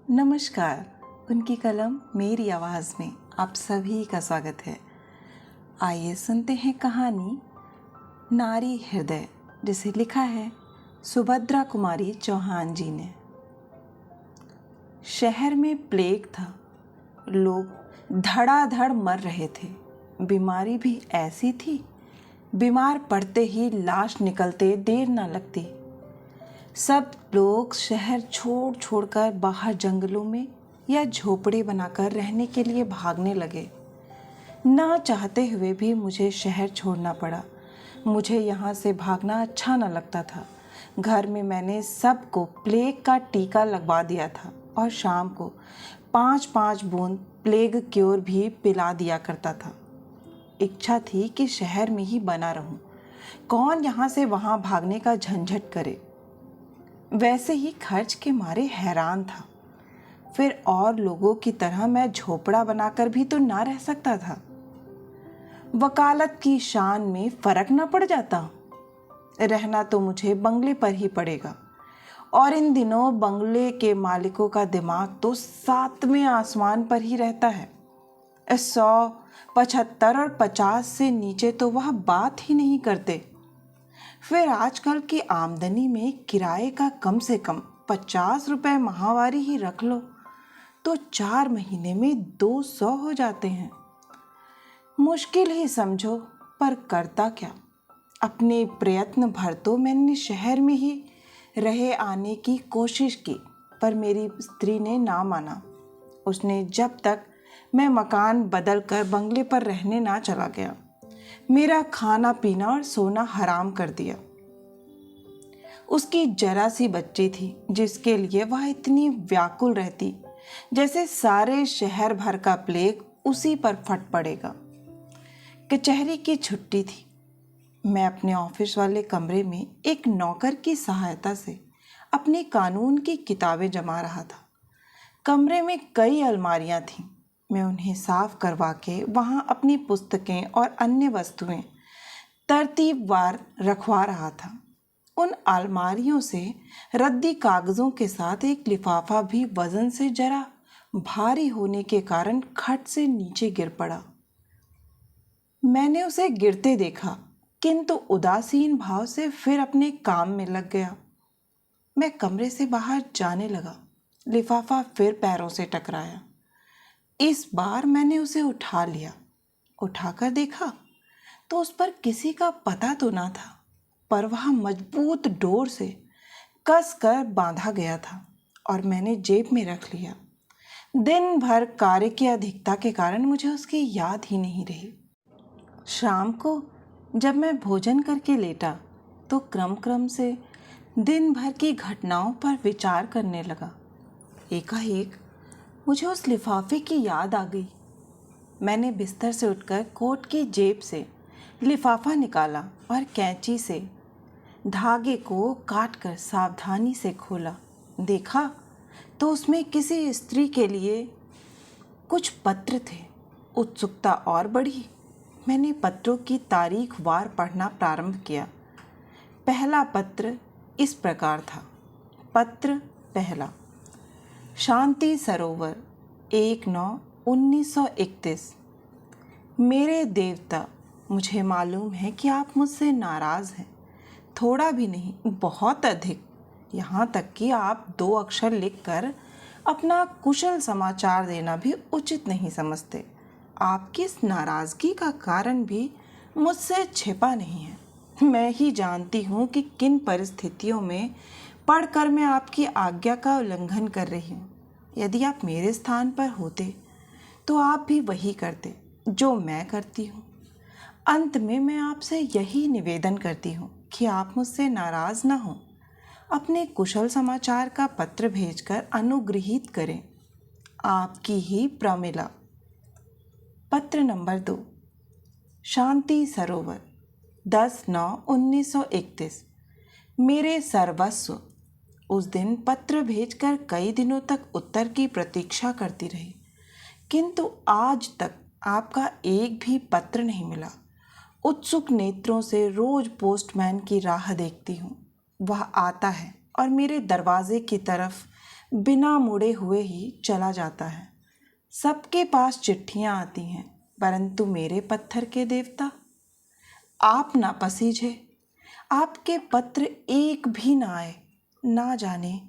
नमस्कार। उनकी कलम मेरी आवाज़ में आप सभी का स्वागत है। आइए सुनते हैं कहानी नारी हृदय, जिसे लिखा है सुभद्रा कुमारी चौहान जी ने। शहर में प्लेग था, लोग धड़ाधड़ मर रहे थे। बीमारी भी ऐसी थी, बीमार पड़ते ही लाश निकलते देर न लगती। सब लोग शहर छोड़ छोड़कर बाहर जंगलों में या झोपड़े बनाकर रहने के लिए भागने लगे। ना चाहते हुए भी मुझे शहर छोड़ना पड़ा। मुझे यहाँ से भागना अच्छा न लगता था। घर में मैंने सबको प्लेग का टीका लगवा दिया था और शाम को 5-5 बूंद प्लेग क्योर भी पिला दिया करता था। इच्छा थी कि शहर में ही बना रहूं। कौन यहाँ से वहाँ भागने का झंझट करे। वैसे ही खर्च के मारे हैरान था। फिर और लोगों की तरह मैं झोपड़ा बनाकर भी तो ना रह सकता था। वकालत की शान में फर्क ना पड़ जाता। रहना तो मुझे बंगले पर ही पड़ेगा। और इन दिनों बंगले के मालिकों का दिमाग तो 7वें आसमान पर ही रहता है। 100, 75 और 50 से नीचे तो वह बात ही नहीं करते। फिर आजकल की आमदनी में किराए का कम से कम 50 रुपए माहवारी ही रख लो तो 4 महीने में 200 हो जाते हैं। मुश्किल ही समझो, पर करता क्या। अपने प्रयत्न भर तो मैंने शहर में ही रहे आने की कोशिश की, पर मेरी स्त्री ने ना माना। उसने जब तक मैं मकान बदल कर बंगले पर रहने ना चला गया, मेरा खाना पीना और सोना हराम कर दिया। उसकी जरा सी बच्ची थी, जिसके लिए वह इतनी व्याकुल रहती जैसे सारे शहर भर का प्लेग उसी पर फट पड़ेगा। कचहरी की छुट्टी थी। मैं अपने ऑफिस वाले कमरे में एक नौकर की सहायता से अपनी कानून की किताबें जमा रहा था। कमरे में कई अलमारियां थीं। मैं उन्हें साफ करवा के वहां अपनी पुस्तकें और अन्य वस्तुएं तरतीबवार रखवा रहा था। उन अलमारियों से रद्दी कागजों के साथ एक लिफाफा भी वजन से जरा भारी होने के कारण खट से नीचे गिर पड़ा। मैंने उसे गिरते देखा, किंतु उदासीन भाव से फिर अपने काम में लग गया। मैं कमरे से बाहर जाने लगा। लिफाफा फिर पैरों से टकराया। इस बार मैंने उसे उठा लिया। उठाकर देखा तो उस पर किसी का पता तो ना था, पर वह मजबूत डोर से कस कर बांधा गया था और मैंने जेब में रख लिया। दिन भर कार्य की अधिकता के कारण मुझे उसकी याद ही नहीं रही। शाम को जब मैं भोजन करके लेटा तो क्रम से दिन भर की घटनाओं पर विचार करने लगा। एकाएक मुझे उस लिफाफे की याद आ गई। मैंने बिस्तर से उठकर कोट की जेब से लिफाफा निकाला और कैंची से धागे को काटकर सावधानी से खोला। देखा तो उसमें किसी स्त्री के लिए कुछ पत्र थे। उत्सुकता और बढ़ी। मैंने पत्रों की तारीख वार पढ़ना प्रारंभ किया। पहला पत्र इस प्रकार था। पत्र पहला। शांति सरोवर, 1/9/1931। मेरे देवता, मुझे मालूम है कि आप मुझसे नाराज़ हैं। थोड़ा भी नहीं, बहुत अधिक। यहाँ तक कि आप 2 अक्षर लिखकर अपना कुशल समाचार देना भी उचित नहीं समझते। आपकी इस नाराज़गी का कारण भी मुझसे छिपा नहीं है। मैं ही जानती हूँ कि किन परिस्थितियों में पढ़कर मैं आपकी आज्ञा का उल्लंघन कर रही हूँ। यदि आप मेरे स्थान पर होते तो आप भी वही करते जो मैं करती हूँ। अंत में मैं आपसे यही निवेदन करती हूँ कि आप मुझसे नाराज़ ना हों। अपने कुशल समाचार का पत्र भेजकर अनुग्रहित करें। आपकी ही प्रमिला। पत्र नंबर 2। शांति सरोवर, 10/9/1931। मेरे सर्वस्व। उस दिन पत्र भेजकर कई दिनों तक उत्तर की प्रतीक्षा करती रही, किंतु आज तक आपका एक भी पत्र नहीं मिला। उत्सुक नेत्रों से रोज पोस्टमैन की राह देखती हूँ। वह आता है और मेरे दरवाजे की तरफ बिना मुड़े हुए ही चला जाता है। सबके पास चिट्ठियां आती हैं, परंतु मेरे पत्थर के देवता आप ना पसीजे, आपके पत्र एक भी ना आए। ना जाने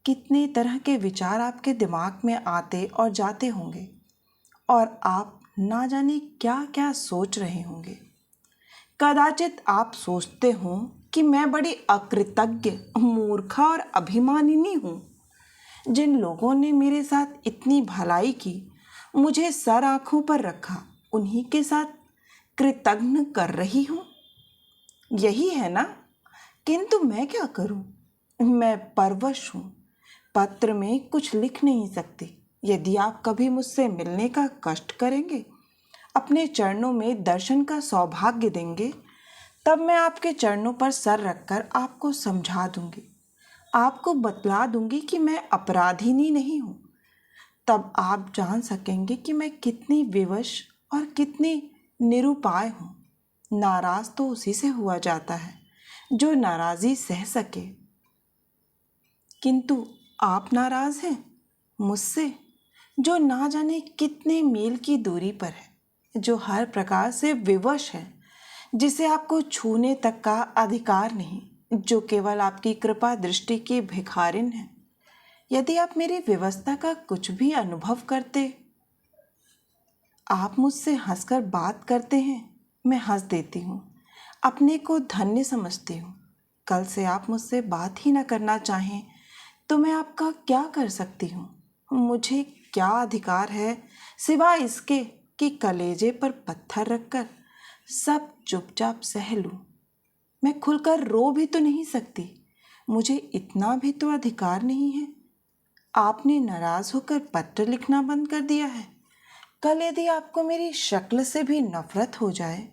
कितने तरह के विचार आपके दिमाग में आते और जाते होंगे, और आप ना जाने क्या क्या सोच रहे होंगे। कदाचित आप सोचते हो कि मैं बड़ी अकृतज्ञ, मूर्खा और अभिमानिनी हूँ। जिन लोगों ने मेरे साथ इतनी भलाई की, मुझे सर आंखों पर रखा, उन्हीं के साथ कृतघ्न कर रही हूँ। यही है ना? किंतु मैं क्या करूँ? मैं परवश हूँ, पत्र में कुछ लिख नहीं सकती। यदि आप कभी मुझसे मिलने का कष्ट करेंगे, अपने चरणों में दर्शन का सौभाग्य देंगे, तब मैं आपके चरणों पर सर रखकर आपको समझा दूंगी, आपको बतला दूंगी कि मैं अपराधिनी नहीं हूँ। तब आप जान सकेंगे कि मैं कितनी विवश और कितनी निरुपाय हूँ। नाराज तो उसी से हुआ जाता है जो नाराज़ी सह सके। किंतु आप नाराज़ हैं मुझसे, जो ना जाने कितने मील की दूरी पर है, जो हर प्रकार से विवश है, जिसे आपको छूने तक का अधिकार नहीं, जो केवल आपकी कृपा दृष्टि की भिखारिन है। यदि आप मेरी व्यवस्था का कुछ भी अनुभव करते, आप मुझसे हंसकर बात करते हैं, मैं हंस देती हूँ, अपने को धन्य समझती हूँ। कल से आप मुझसे बात ही न करना चाहें तो मैं आपका क्या कर सकती हूँ? मुझे क्या अधिकार है सिवाय इसके कि कलेजे पर पत्थर रखकर सब चुपचाप सह लूँ। मैं खुलकर रो भी तो नहीं सकती, मुझे इतना भी तो अधिकार नहीं है। आपने नाराज होकर पत्र लिखना बंद कर दिया है। कल यदि आपको मेरी शक्ल से भी नफरत हो जाए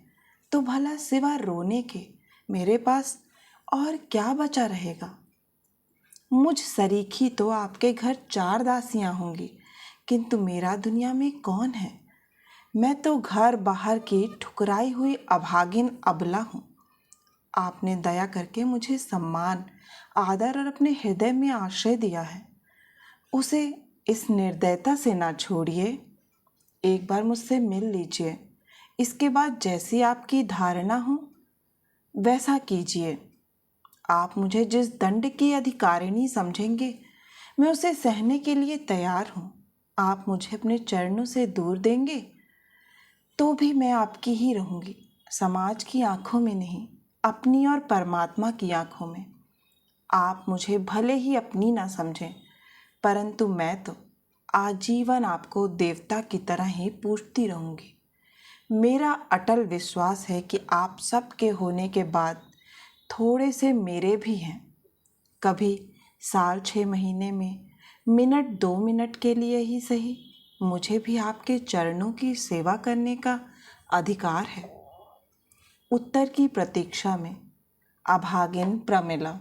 तो भला सिवा रोने के मेरे पास और क्या बचा रहेगा? मुझ सरीखी तो आपके घर 4 दासियां होंगी, किंतु मेरा दुनिया में कौन है? मैं तो घर बाहर की ठुकराई हुई अभागिन अबला हूँ। आपने दया करके मुझे सम्मान, आदर और अपने हृदय में आश्रय दिया है, उसे इस निर्दयता से ना छोड़िए। एक बार मुझसे मिल लीजिए, इसके बाद जैसी आपकी धारणा हो वैसा कीजिए। आप मुझे जिस दंड की अधिकारिणी समझेंगे, मैं उसे सहने के लिए तैयार हूँ। आप मुझे अपने चरणों से दूर देंगे तो भी मैं आपकी ही रहूँगी, समाज की आंखों में नहीं, अपनी और परमात्मा की आंखों में। आप मुझे भले ही अपनी ना समझें, परंतु मैं तो आजीवन आपको देवता की तरह ही पूजती रहूँगी। मेरा अटल विश्वास है कि आप सबके होने के बाद थोड़े से मेरे भी हैं। कभी साल 6 महीने में मिनट 2 मिनट के लिए ही सही, मुझे भी आपके चरणों की सेवा करने का अधिकार है। उत्तर की प्रतीक्षा में, अभागिन प्रमिला।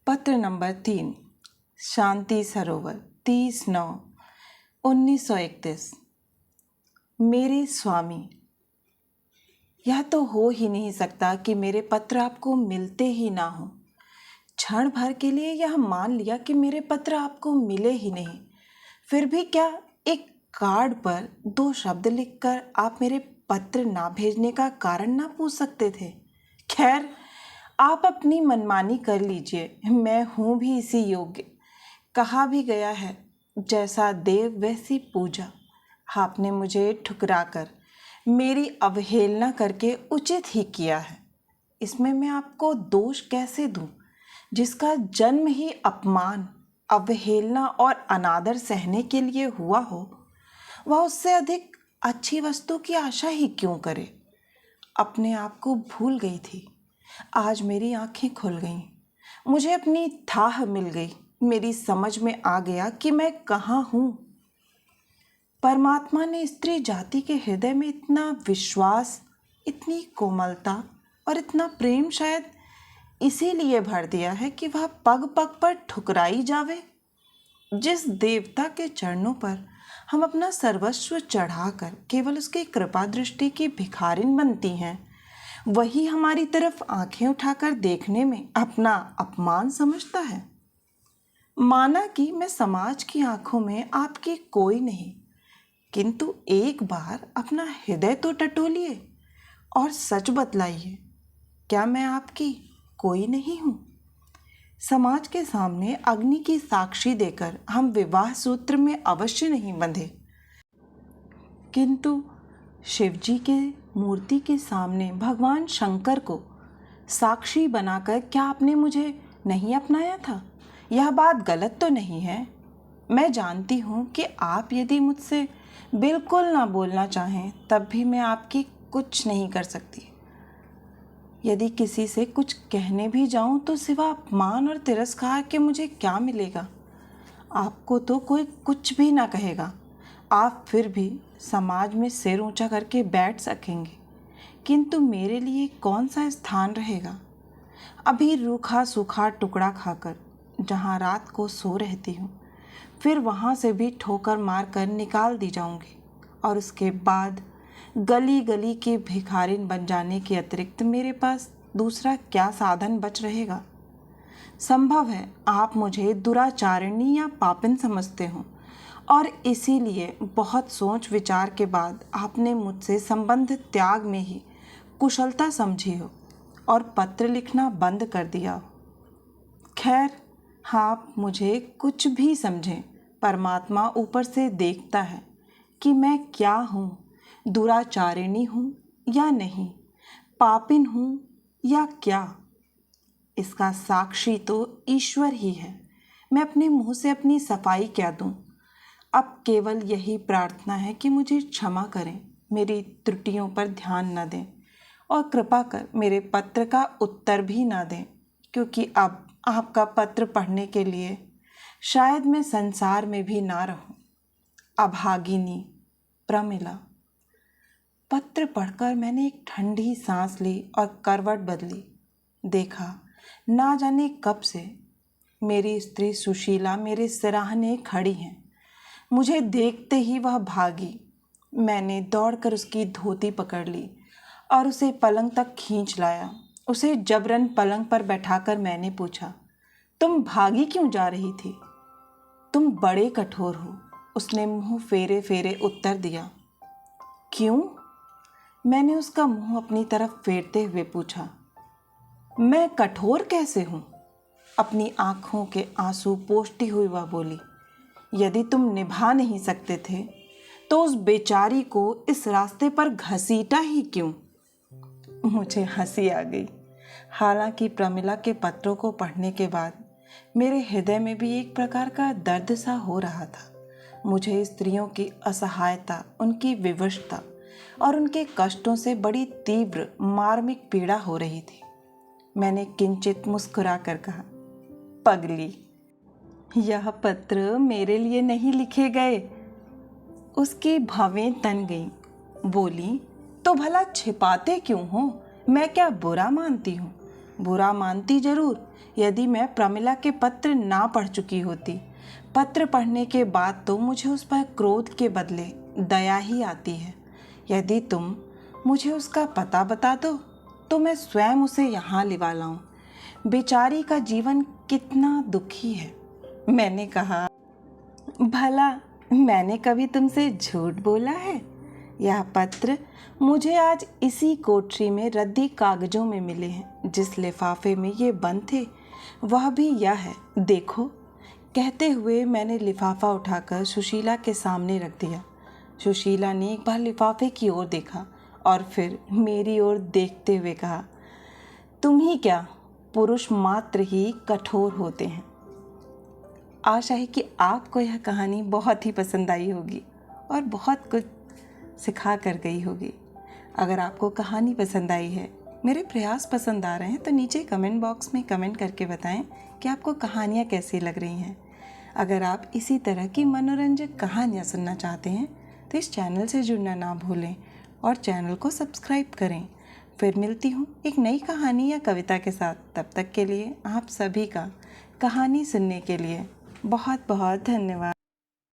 पत्र नंबर 3, शांति सरोवर, 30/9/1931। मेरे स्वामी, यह तो हो ही नहीं सकता कि मेरे पत्र आपको मिलते ही ना हो। क्षण भर के लिए यह मान लिया कि मेरे पत्र आपको मिले ही नहीं, फिर भी क्या एक कार्ड पर 2 शब्द लिखकर आप मेरे पत्र ना भेजने का कारण ना पूछ सकते थे? खैर, आप अपनी मनमानी कर लीजिए, मैं हूँ भी इसी योग्य। कहा भी गया है, जैसा देव वैसी पूजा। आपने मुझे ठुकराकर, मेरी अवहेलना करके उचित ही किया है। इसमें मैं आपको दोष कैसे दूं, जिसका जन्म ही अपमान, अवहेलना और अनादर सहने के लिए हुआ हो? वह उससे अधिक अच्छी वस्तु की आशा ही क्यों करे? अपने आप को भूल गई थी, आज मेरी आंखें खुल गईं। मुझे अपनी थाह मिल गई, मेरी समझ में आ गया कि मैं कहाँ हूँ। परमात्मा ने स्त्री जाति के हृदय में इतना विश्वास, इतनी कोमलता और इतना प्रेम शायद इसीलिए भर दिया है कि वह पग पग पर ठुकराई जावे। जिस देवता के चरणों पर हम अपना सर्वस्व चढ़ाकर केवल उसकी कृपा दृष्टि की भिखारिन बनती हैं, वही हमारी तरफ आंखें उठाकर देखने में अपना अपमान समझता है। माना कि मैं समाज की आंखों में आपकी कोई नहीं, किंतु एक बार अपना हृदय तो टटोलिए और सच बतलाइए, क्या मैं आपकी कोई नहीं हूँ? समाज के सामने अग्नि की साक्षी देकर हम विवाह सूत्र में अवश्य नहीं बंधे, किंतु शिवजी के मूर्ति के सामने भगवान शंकर को साक्षी बनाकर क्या आपने मुझे नहीं अपनाया था? यह बात गलत तो नहीं है। मैं जानती हूँ कि आप यदि मुझसे बिल्कुल ना बोलना चाहें तब भी मैं आपकी कुछ नहीं कर सकती। यदि किसी से कुछ कहने भी जाऊँ तो सिवा अपमान और तिरस्कार के मुझे क्या मिलेगा? आपको तो कोई कुछ भी ना कहेगा, आप फिर भी समाज में सिर ऊंचा करके बैठ सकेंगे, किंतु मेरे लिए कौन सा स्थान रहेगा? अभी रूखा सूखा टुकड़ा खाकर जहाँ रात को सो रहती हूँ, फिर वहाँ से भी ठोकर मार कर निकाल दी जाऊँगी, और उसके बाद गली गली की भिखारिन बन जाने के अतिरिक्त मेरे पास दूसरा क्या साधन बच रहेगा? संभव है आप मुझे दुराचारिणी या पापिन समझते हो, और इसीलिए बहुत सोच विचार के बाद आपने मुझसे संबंध त्याग में ही कुशलता समझी हो और पत्र लिखना बंद कर दिया हो। खैर, आप मुझे कुछ भी समझें, परमात्मा ऊपर से देखता है कि मैं क्या हूँ, दुराचारिणी हूँ या नहीं, पापिन हूँ या क्या। इसका साक्षी तो ईश्वर ही है। मैं अपने मुंह से अपनी सफाई क्या दूं? अब केवल यही प्रार्थना है कि मुझे क्षमा करें, मेरी त्रुटियों पर ध्यान न दें और कृपा कर मेरे पत्र का उत्तर भी ना दें, क्योंकि अब आपका पत्र पढ़ने के लिए शायद मैं संसार में भी ना रहूं। अभागिनी प्रमिला। पत्र पढ़कर मैंने एक ठंडी सांस ली और करवट बदली। देखा, ना जाने कब से मेरी स्त्री सुशीला मेरे सिराहने खड़ी हैं। मुझे देखते ही वह भागी। मैंने दौड़कर उसकी धोती पकड़ ली और उसे पलंग तक खींच लाया। उसे जबरन पलंग पर बैठाकर मैंने पूछा, तुम भागी क्यों जा रही थी? तुम बड़े कठोर हो, उसने मुंह फेरे फेरे उत्तर दिया। क्यों? मैंने उसका मुंह अपनी तरफ फेरते हुए पूछा। मैं कठोर कैसे हूँ? अपनी आंखों के आंसू पोंछती हुई वह बोली, यदि तुम निभा नहीं सकते थे तो उस बेचारी को इस रास्ते पर घसीटा ही क्यों? मुझे हंसी आ गई। हालांकि प्रमिला के पत्रों को पढ़ने के बाद मेरे हृदय में भी एक प्रकार का दर्द सा हो रहा था। मुझे स्त्रियों की असहायता, उनकी विवशता और उनके कष्टों से बड़ी तीव्र मार्मिक पीड़ा हो रही थी। मैंने किंचित मुस्कुरा कर कहा, पगली, यह पत्र मेरे लिए नहीं लिखे गए। उसकी भवें तन गईं। बोली, तो भला छिपाते क्यों हो? मैं क्या बुरा मानती हूँ? बुरा मानती जरूर यदि मैं प्रमिला के पत्र ना पढ़ चुकी होती। पत्र पढ़ने के बाद तो मुझे उस पर क्रोध के बदले दया ही आती है। यदि तुम मुझे उसका पता बता दो तो मैं स्वयं उसे यहाँ लिवा लाऊं। बेचारी का जीवन कितना दुखी है। मैंने कहा, भला मैंने कभी तुमसे झूठ बोला है? यह पत्र मुझे आज इसी कोठरी में रद्दी कागजों में मिले हैं। जिस लिफाफे में ये बंद थे वह भी यह है, देखो। कहते हुए मैंने लिफाफा उठाकर सुशीला के सामने रख दिया। सुशीला ने एक बार लिफाफे की ओर देखा और फिर मेरी ओर देखते हुए कहा, तुम ही क्या, पुरुष मात्र ही कठोर होते हैं। आशा है कि आपको यह कहानी बहुत ही पसंद आई होगी और बहुत कुछ सिखा कर गई होगी। अगर आपको कहानी पसंद आई है, मेरे प्रयास पसंद आ रहे हैं, तो नीचे कमेंट बॉक्स में कमेंट करके बताएं कि आपको कहानियाँ कैसी लग रही हैं। अगर आप इसी तरह की मनोरंजक कहानियाँ सुनना चाहते हैं तो इस चैनल से जुड़ना ना भूलें और चैनल को सब्सक्राइब करें। फिर मिलती हूँ एक नई कहानी या कविता के साथ। तब तक के लिए आप सभी का कहानी सुनने के लिए बहुत बहुत धन्यवाद।